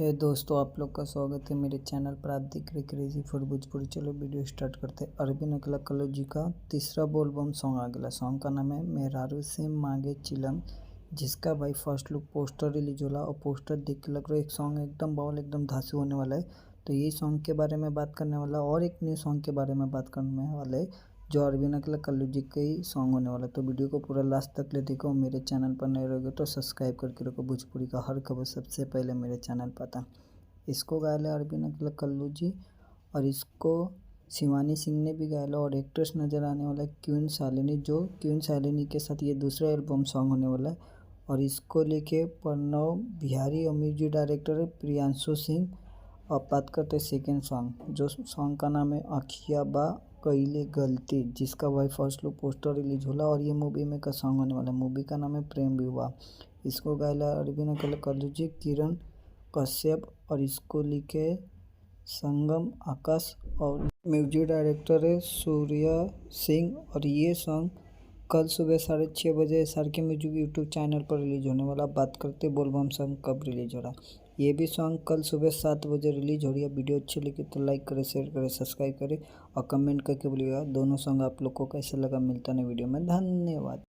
हे दोस्तों, आप लोग का स्वागत है मेरे चैनल पर। आप देख रहे क्रेजी फॉर भोजपुरी। चलो वीडियो स्टार्ट करते हैं। अरविंद अकेला कल्लू जी का तीसरा बोलबम सॉन्ग आ गया। सॉन्ग का नाम है मेहरारू से मांगे चिलम, जिसका भाई फर्स्ट लुक पोस्टर रिलीज होला और पोस्टर देख के लग रहा है एक सॉन्ग एकदम बाउल एकदम धांसू होने वाला है। तो ये सॉन्ग के बारे में बात करने वाला और एक न्यू सॉन्ग के बारे में बात करने वाले है जो अरविंद अकेला कल्लू जी का ही सॉन्ग होने वाला है। तो वीडियो को पूरा लास्ट तक ले देखो। मेरे चैनल पर नए रहोगे तो सब्सक्राइब करके रखो। भोजपुरी का हर खबर सबसे पहले मेरे चैनल पर आता। इसको गाया है अरविंद अकेला कल्लू जी और इसको शिवानी सिंह ने भी गाया और एक्ट्रेस नज़र आने वाला है क्वीन शालिनी, जो क्वीन शालिनी के साथ ये दूसरा एल्बम सॉन्ग होने वाला है। और इसको लेके प्रणव बिहारी और म्यूजिक डायरेक्टर है प्रियांशु सिंह। और बात करते हैं सेकेंड सॉन्ग, जो सॉन्ग का नाम है अखिया बा कइले गलती, जिसका भाई फर्स्ट लुक पोस्टर रिलीज होला और ये मूवी में का सॉन्ग होने वाला है। मूवी का नाम है प्रेम विवाह। इसको गाया अरविंद अकेला कल्लू जी, किरण कश्यप और इसको लिखे संगम आकाश और म्यूजिक डायरेक्टर है सूर्या सिंह। और ये सॉन्ग कल सुबह 6:30 बजे SRK म्यूजिक यूट्यूब चैनल पर रिलीज होने वाला। बात करते बोलबम सॉन्ग कब रिलीज हो रहा। ये भी सॉन्ग कल सुबह 7 बजे रिलीज हो रही है। वीडियो अच्छी लगी तो लाइक करें, शेयर करें, सब्सक्राइब करें और कमेंट करके बोलिएगा दोनों सॉन्ग आप लोग को कैसे लगा। मिलता है वीडियो में, धन्यवाद।